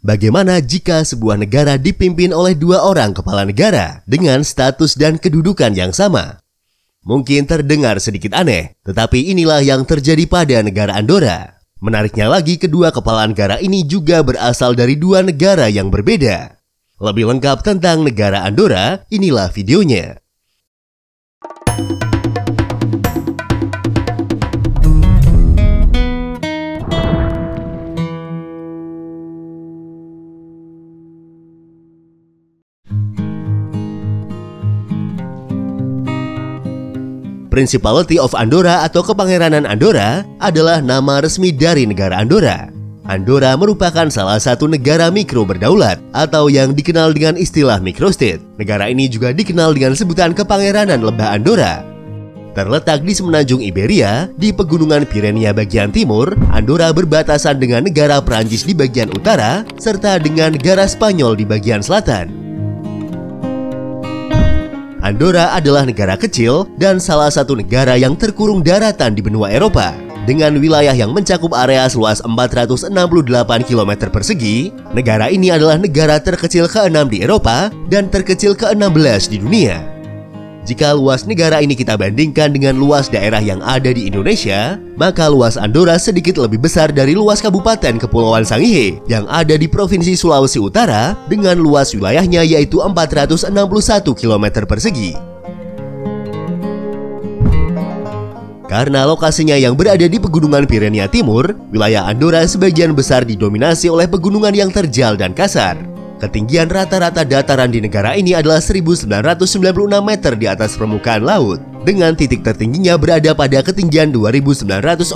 Bagaimana jika sebuah negara dipimpin oleh dua orang kepala negara dengan status dan kedudukan yang sama? Mungkin terdengar sedikit aneh, tetapi inilah yang terjadi pada negara Andorra. Menariknya lagi, kedua kepala negara ini juga berasal dari dua negara yang berbeda. Lebih lengkap tentang negara Andorra, inilah videonya. Principality of Andorra atau Kepangeranan Andorra adalah nama resmi dari negara Andorra. Andorra merupakan salah satu negara mikro berdaulat atau yang dikenal dengan istilah microstate. Negara ini juga dikenal dengan sebutan Kepangeranan Lembah Andorra. Terletak di semenanjung Iberia, di pegunungan Pirenia bagian timur, Andorra berbatasan dengan negara Prancis di bagian utara, serta dengan negara Spanyol di bagian selatan. Andorra adalah negara kecil dan salah satu negara yang terkurung daratan di benua Eropa. Dengan wilayah yang mencakup area seluas 468 km persegi, negara ini adalah negara terkecil ke-6 di Eropa dan terkecil ke-16 di dunia. Jika luas negara ini kita bandingkan dengan luas daerah yang ada di Indonesia, maka luas Andorra sedikit lebih besar dari luas Kabupaten Kepulauan Sangihe yang ada di Provinsi Sulawesi Utara dengan luas wilayahnya yaitu 461 km persegi. Karena lokasinya yang berada di Pegunungan Pirenia Timur, wilayah Andorra sebagian besar didominasi oleh pegunungan yang terjal dan kasar. Ketinggian rata-rata dataran di negara ini adalah 1996 meter di atas permukaan laut, dengan titik tertingginya berada pada ketinggian 2942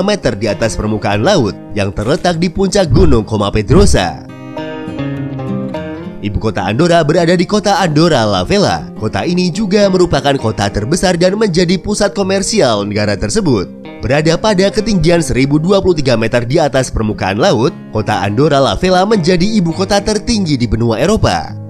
meter di atas permukaan laut yang terletak di puncak Gunung Coma Pedrosa. Ibu kota Andorra berada di kota Andorra la Vella. Kota ini juga merupakan kota terbesar dan menjadi pusat komersial negara tersebut. Berada pada ketinggian 1023 meter di atas permukaan laut, kota Andorra la Vella menjadi ibu kota tertinggi di benua Eropa.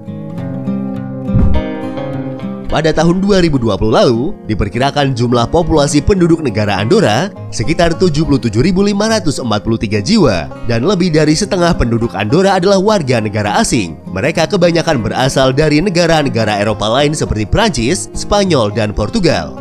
Pada tahun 2020 lalu, diperkirakan jumlah populasi penduduk negara Andorra sekitar 77.543 jiwa, dan lebih dari setengah penduduk Andorra adalah warga negara asing. Mereka kebanyakan berasal dari negara-negara Eropa lain seperti Prancis, Spanyol, dan Portugal.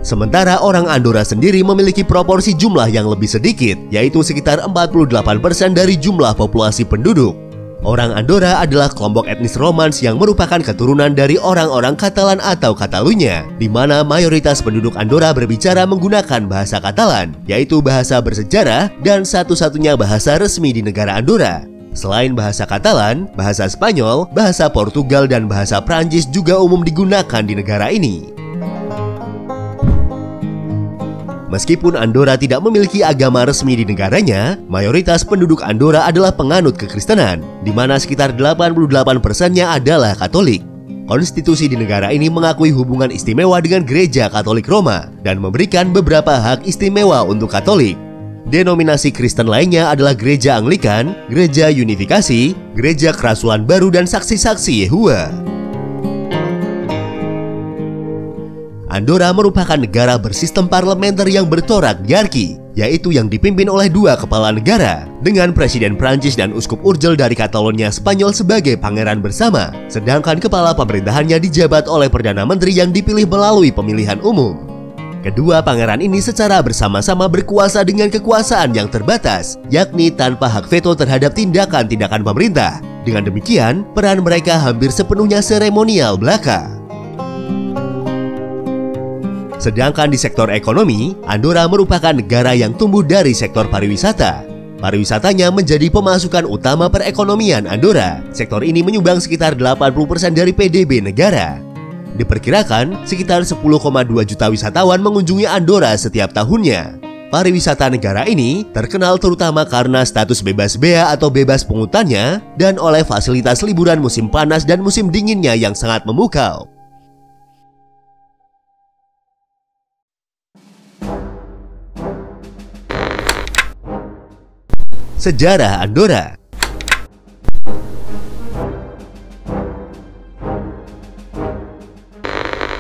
Sementara orang Andorra sendiri memiliki proporsi jumlah yang lebih sedikit, yaitu sekitar 48% dari jumlah populasi penduduk. Orang Andorra adalah kelompok etnis Romans yang merupakan keturunan dari orang-orang Katalan atau Catalunya, di mana mayoritas penduduk Andorra berbicara menggunakan bahasa Katalan, yaitu bahasa bersejarah dan satu-satunya bahasa resmi di negara Andorra. Selain bahasa Katalan, bahasa Spanyol, bahasa Portugal, dan bahasa Prancis juga umum digunakan di negara ini. Meskipun Andorra tidak memiliki agama resmi di negaranya, mayoritas penduduk Andorra adalah penganut kekristenan, di mana sekitar 88%-nya adalah Katolik. Konstitusi di negara ini mengakui hubungan istimewa dengan Gereja Katolik Roma dan memberikan beberapa hak istimewa untuk Katolik. Denominasi Kristen lainnya adalah Gereja Anglikan, Gereja Unifikasi, Gereja Kerasulan Baru, dan Saksi-saksi Yehova. Andorra merupakan negara bersistem parlementer yang bertorak-diarki, yaitu yang dipimpin oleh dua kepala negara, dengan Presiden Prancis dan Uskup Urgel dari Catalonia Spanyol sebagai pangeran bersama, sedangkan kepala pemerintahannya dijabat oleh Perdana Menteri yang dipilih melalui pemilihan umum. Kedua pangeran ini secara bersama-sama berkuasa dengan kekuasaan yang terbatas, yakni tanpa hak veto terhadap tindakan-tindakan pemerintah. Dengan demikian, peran mereka hampir sepenuhnya seremonial belaka. Sedangkan di sektor ekonomi, Andorra merupakan negara yang tumbuh dari sektor pariwisata. Pariwisatanya menjadi pemasukan utama perekonomian Andorra. Sektor ini menyumbang sekitar 80% dari PDB negara. Diperkirakan sekitar 10,2 juta wisatawan mengunjungi Andorra setiap tahunnya. Pariwisata negara ini terkenal terutama karena status bebas bea atau bebas pungutannya dan oleh fasilitas liburan musim panas dan musim dinginnya yang sangat memukau. Sejarah Andorra.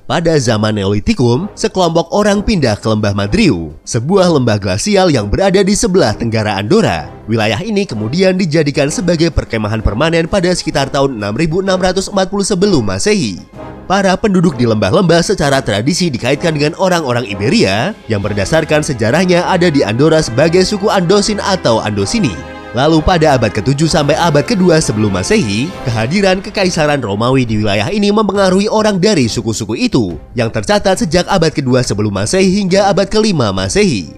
Pada zaman Neolitikum, sekelompok orang pindah ke Lembah Madriu, sebuah lembah glasial yang berada di sebelah tenggara Andorra. Wilayah ini kemudian dijadikan sebagai perkemahan permanen pada sekitar tahun 6640 sebelum Masehi. Para penduduk di lembah-lembah secara tradisi dikaitkan dengan orang-orang Iberia yang berdasarkan sejarahnya ada di Andorra sebagai suku Andosin atau Andosini. Lalu pada abad ke-7 sampai abad ke-2 sebelum Masehi, kehadiran Kekaisaran Romawi di wilayah ini mempengaruhi orang dari suku-suku itu yang tercatat sejak abad ke-2 sebelum Masehi hingga abad ke-5 Masehi.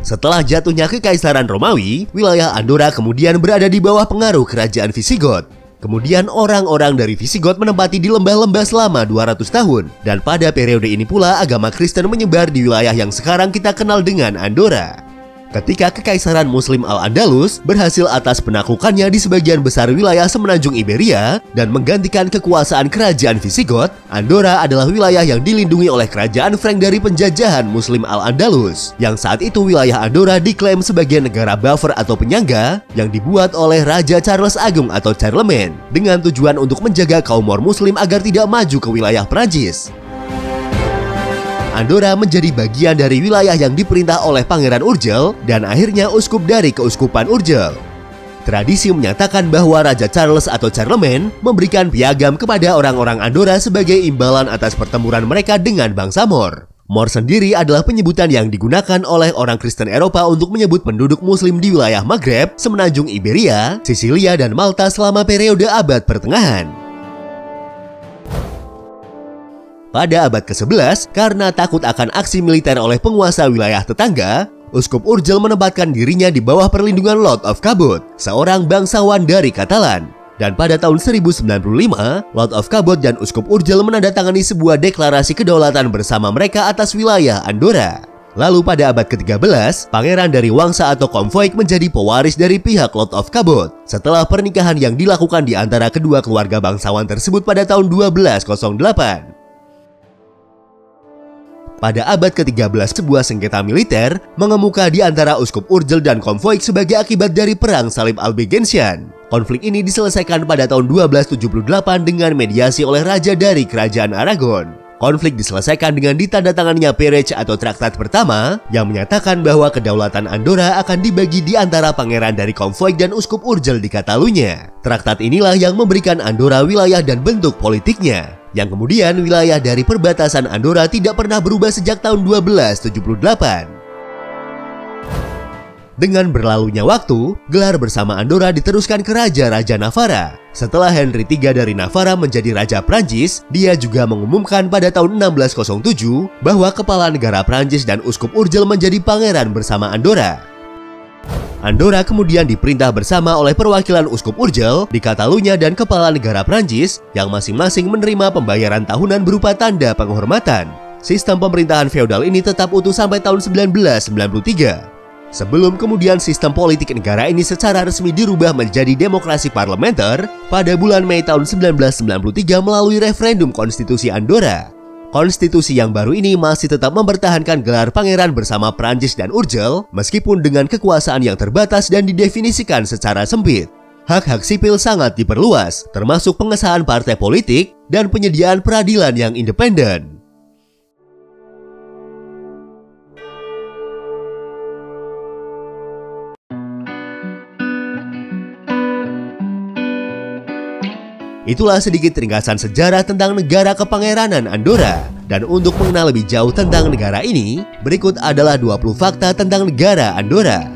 Setelah jatuhnya Kekaisaran Romawi, wilayah Andorra kemudian berada di bawah pengaruh kerajaan Visigoth. Kemudian orang-orang dari Visigoth menempati di lembah-lembah selama 200 tahun. Dan pada periode ini pula agama Kristen menyebar di wilayah yang sekarang kita kenal dengan Andorra. Ketika Kekaisaran Muslim Al-Andalus berhasil atas penaklukannya di sebagian besar wilayah semenanjung Iberia dan menggantikan kekuasaan kerajaan Visigoth, Andorra adalah wilayah yang dilindungi oleh kerajaan Frank dari penjajahan Muslim Al-Andalus. Yang saat itu wilayah Andorra diklaim sebagai negara buffer atau penyangga yang dibuat oleh Raja Charles Agung atau Charlemagne dengan tujuan untuk menjaga kaum Muslim agar tidak maju ke wilayah Prancis. Andorra menjadi bagian dari wilayah yang diperintah oleh Pangeran Urgell dan akhirnya uskup dari Keuskupan Urgell. Tradisi menyatakan bahwa Raja Charles atau Charlemagne memberikan piagam kepada orang-orang Andorra sebagai imbalan atas pertempuran mereka dengan bangsa Moor. Moor sendiri adalah penyebutan yang digunakan oleh orang Kristen Eropa untuk menyebut penduduk Muslim di wilayah Maghreb, semenanjung Iberia, Sisilia, dan Malta selama periode abad pertengahan. Pada abad ke-11, karena takut akan aksi militer oleh penguasa wilayah tetangga, Uskup Urgell menempatkan dirinya di bawah perlindungan Lord of Cabot, seorang bangsawan dari Katalan. Dan pada tahun 1095, Lord of Cabot dan Uskup Urgell menandatangani sebuah deklarasi kedaulatan bersama mereka atas wilayah Andorra. Lalu pada abad ke-13, pangeran dari Wangsa atau Comfoig menjadi pewaris dari pihak Lord of Cabot setelah pernikahan yang dilakukan di antara kedua keluarga bangsawan tersebut pada tahun 1208. Pada abad ke-13, sebuah sengketa militer mengemuka di antara Uskup Urgell dan Comfoig sebagai akibat dari Perang Salib Albigensian. Konflik ini diselesaikan pada tahun 1278 dengan mediasi oleh raja dari Kerajaan Aragon. Konflik diselesaikan dengan ditandatangannya Peerage atau Traktat pertama yang menyatakan bahwa kedaulatan Andorra akan dibagi di antara pangeran dari Comfoig dan Uskup Urgell di Katalunya. Traktat inilah yang memberikan Andorra wilayah dan bentuk politiknya, yang kemudian wilayah dari perbatasan Andorra tidak pernah berubah sejak tahun 1278. Dengan berlalunya waktu, gelar bersama Andorra diteruskan ke Raja-Raja Navarra. Setelah Henry III dari Navarra menjadi Raja Prancis, dia juga mengumumkan pada tahun 1607 bahwa kepala negara Prancis dan Uskup Urgell menjadi pangeran bersama Andorra. Andorra kemudian diperintah bersama oleh perwakilan Uskup Urgell di Katalunya dan kepala negara Prancis yang masing-masing menerima pembayaran tahunan berupa tanda penghormatan. Sistem pemerintahan feodal ini tetap utuh sampai tahun 1993. Sebelum kemudian sistem politik negara ini secara resmi dirubah menjadi demokrasi parlementer pada bulan Mei tahun 1993 melalui referendum konstitusi Andorra. Konstitusi yang baru ini masih tetap mempertahankan gelar pangeran bersama Prancis dan Urgell meskipun dengan kekuasaan yang terbatas dan didefinisikan secara sempit. Hak-hak sipil sangat diperluas, termasuk pengesahan partai politik dan penyediaan peradilan yang independen. Itulah sedikit ringkasan sejarah tentang negara kepangeranan Andorra. Dan untuk mengenal lebih jauh tentang negara ini, berikut adalah 20 fakta tentang negara Andorra.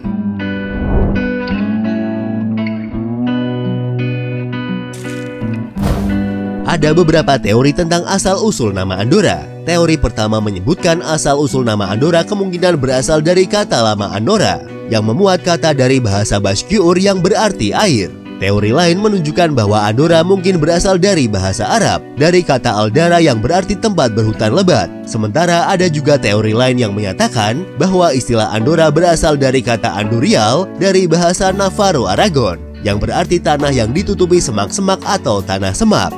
Ada beberapa teori tentang asal-usul nama Andorra. Teori pertama menyebutkan asal-usul nama Andorra kemungkinan berasal dari kata lama Andorra, yang memuat kata dari bahasa Bashkiur yang berarti air. Teori lain menunjukkan bahwa Andorra mungkin berasal dari bahasa Arab, dari kata Aldara yang berarti tempat berhutan lebat. Sementara ada juga teori lain yang menyatakan bahwa istilah Andorra berasal dari kata Andurial dari bahasa Navarro Aragon, yang berarti tanah yang ditutupi semak-semak atau tanah semak.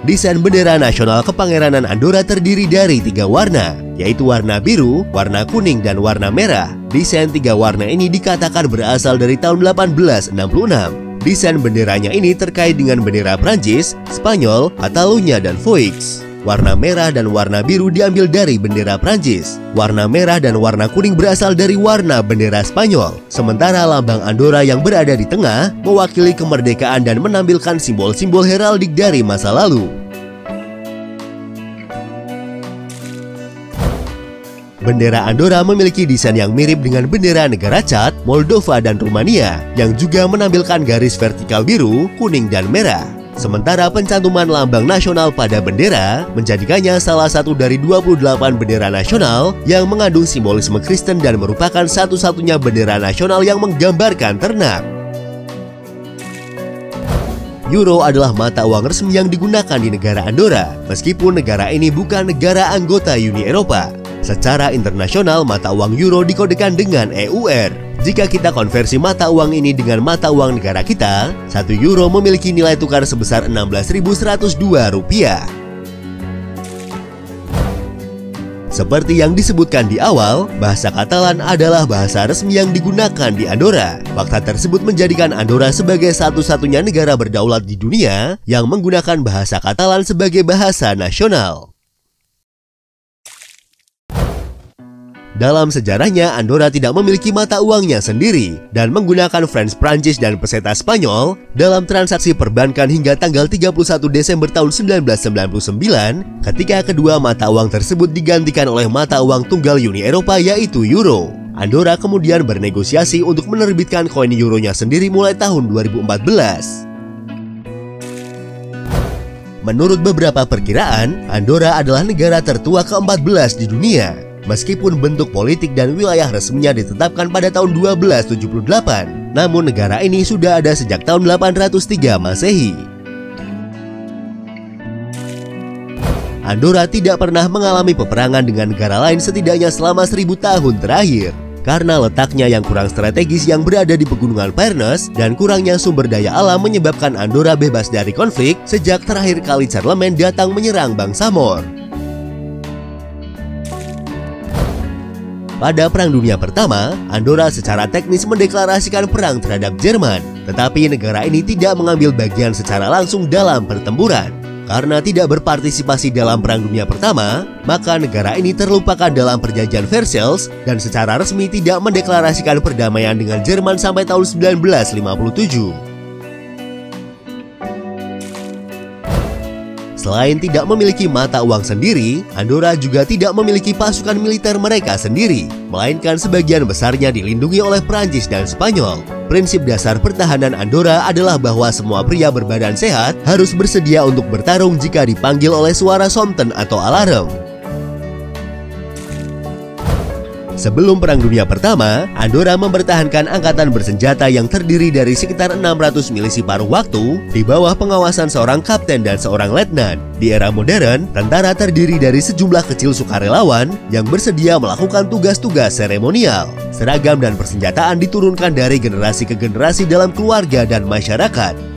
Desain bendera nasional Kepangeranan Andorra terdiri dari 3 warna, yaitu warna biru, warna kuning, dan warna merah. Desain 3 warna ini dikatakan berasal dari tahun 1866. Desain benderanya ini terkait dengan bendera Prancis, Spanyol, Catalunya, dan Foix. Warna merah dan warna biru diambil dari bendera Prancis. Warna merah dan warna kuning berasal dari warna bendera Spanyol. Sementara lambang Andorra yang berada di tengah mewakili kemerdekaan dan menampilkan simbol-simbol heraldik dari masa lalu. Bendera Andorra memiliki desain yang mirip dengan bendera negara Chad, Moldova, dan Rumania yang juga menampilkan garis vertikal biru, kuning, dan merah. Sementara pencantuman lambang nasional pada bendera menjadikannya salah satu dari 28 bendera nasional yang mengandung simbolisme Kristen dan merupakan satu-satunya bendera nasional yang menggambarkan ternak. Euro adalah mata uang resmi yang digunakan di negara Andorra, meskipun negara ini bukan negara anggota Uni Eropa. Secara internasional, mata uang euro dikodekan dengan EUR. Jika kita konversi mata uang ini dengan mata uang negara kita, 1 euro memiliki nilai tukar sebesar Rp16.102. Seperti yang disebutkan di awal, bahasa Katalan adalah bahasa resmi yang digunakan di Andorra. Fakta tersebut menjadikan Andorra sebagai satu-satunya negara berdaulat di dunia yang menggunakan bahasa Katalan sebagai bahasa nasional. Dalam sejarahnya, Andorra tidak memiliki mata uangnya sendiri dan menggunakan franc Prancis dan peseta Spanyol dalam transaksi perbankan hingga tanggal 31 Desember tahun 1999 ketika kedua mata uang tersebut digantikan oleh mata uang tunggal Uni Eropa yaitu euro. Andorra kemudian bernegosiasi untuk menerbitkan koin euronya sendiri mulai tahun 2014. Menurut beberapa perkiraan, Andorra adalah negara tertua ke-14 di dunia. Meskipun bentuk politik dan wilayah resminya ditetapkan pada tahun 1278, namun negara ini sudah ada sejak tahun 803 Masehi. Andorra tidak pernah mengalami peperangan dengan negara lain setidaknya selama 1000 tahun terakhir. Karena letaknya yang kurang strategis yang berada di pegunungan Pyrenees dan kurangnya sumber daya alam menyebabkan Andorra bebas dari konflik sejak terakhir kali Charlemagne datang menyerang bangsa Moor. Pada Perang Dunia Pertama, Andorra secara teknis mendeklarasikan perang terhadap Jerman, tetapi negara ini tidak mengambil bagian secara langsung dalam pertempuran. Karena tidak berpartisipasi dalam Perang Dunia Pertama, maka negara ini terlupakan dalam perjanjian Versailles dan secara resmi tidak mendeklarasikan perdamaian dengan Jerman sampai tahun 1957. Selain tidak memiliki mata uang sendiri, Andorra juga tidak memiliki pasukan militer mereka sendiri, melainkan sebagian besarnya dilindungi oleh Prancis dan Spanyol. Prinsip dasar pertahanan Andorra adalah bahwa semua pria berbadan sehat harus bersedia untuk bertarung jika dipanggil oleh suara somten atau alarm. Sebelum Perang Dunia Pertama, Andorra mempertahankan angkatan bersenjata yang terdiri dari sekitar 600 milisi paruh waktu di bawah pengawasan seorang kapten dan seorang letnan. Di era modern, tentara terdiri dari sejumlah kecil sukarelawan yang bersedia melakukan tugas-tugas seremonial. Seragam dan persenjataan diturunkan dari generasi ke generasi dalam keluarga dan masyarakat.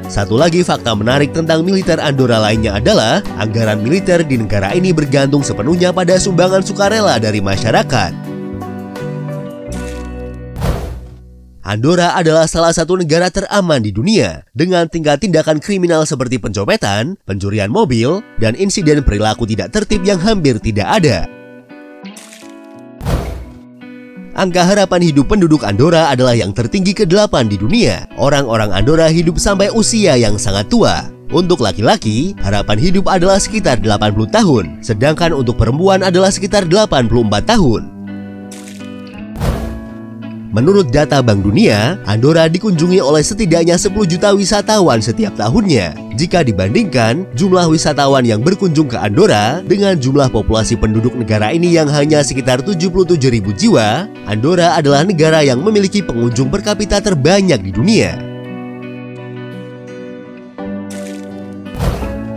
Satu lagi fakta menarik tentang militer Andorra lainnya adalah anggaran militer di negara ini bergantung sepenuhnya pada sumbangan sukarela dari masyarakat. Andorra adalah salah satu negara teraman di dunia dengan tingkat tindakan kriminal seperti pencopetan, pencurian mobil, dan insiden perilaku tidak tertib yang hampir tidak ada. Angka harapan hidup penduduk Andorra adalah yang tertinggi ke-8 di dunia. Orang-orang Andorra hidup sampai usia yang sangat tua. Untuk laki-laki, harapan hidup adalah sekitar 80 tahun, sedangkan untuk perempuan adalah sekitar 84 tahun. Menurut data Bank Dunia, Andorra dikunjungi oleh setidaknya 10 juta wisatawan setiap tahunnya. Jika dibandingkan jumlah wisatawan yang berkunjung ke Andorra dengan jumlah populasi penduduk negara ini yang hanya sekitar 77.000 jiwa, Andorra adalah negara yang memiliki pengunjung per kapita terbanyak di dunia.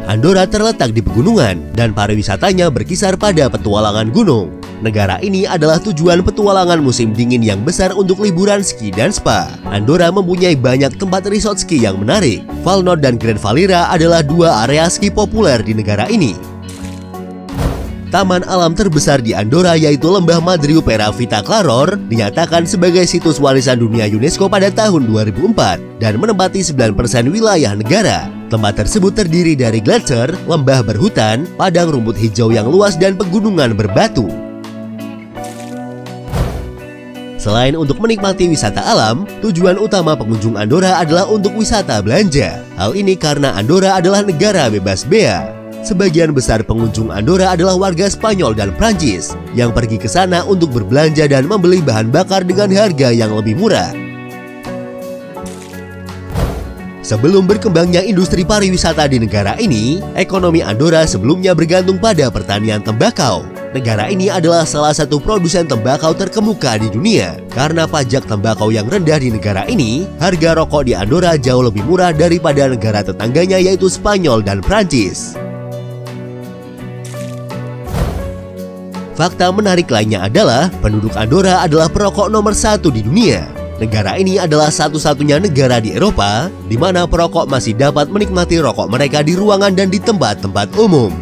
Andorra terletak di pegunungan dan pariwisatanya berkisar pada petualangan gunung. Negara ini adalah tujuan petualangan musim dingin yang besar untuk liburan ski dan spa. Andorra mempunyai banyak tempat resort ski yang menarik. Valnod dan Grand Valira adalah dua area ski populer di negara ini. Taman alam terbesar di Andorra yaitu Lembah Madrepera Vita Claror dinyatakan sebagai situs warisan dunia UNESCO pada tahun 2004 dan menempati 9% wilayah negara. Tempat tersebut terdiri dari gletser, lembah berhutan, padang rumput hijau yang luas dan pegunungan berbatu. Selain untuk menikmati wisata alam, tujuan utama pengunjung Andorra adalah untuk wisata belanja. Hal ini karena Andorra adalah negara bebas bea. Sebagian besar pengunjung Andorra adalah warga Spanyol dan Prancis yang pergi ke sana untuk berbelanja dan membeli bahan bakar dengan harga yang lebih murah. Sebelum berkembangnya industri pariwisata di negara ini, ekonomi Andorra sebelumnya bergantung pada pertanian tembakau. Negara ini adalah salah satu produsen tembakau terkemuka di dunia. Karena pajak tembakau yang rendah di negara ini, harga rokok di Andorra jauh lebih murah daripada negara tetangganya yaitu Spanyol dan Prancis. Fakta menarik lainnya adalah penduduk Andorra adalah perokok nomor 1 di dunia. Negara ini adalah satu-satunya negara di Eropa di mana perokok masih dapat menikmati rokok mereka di ruangan dan di tempat-tempat umum.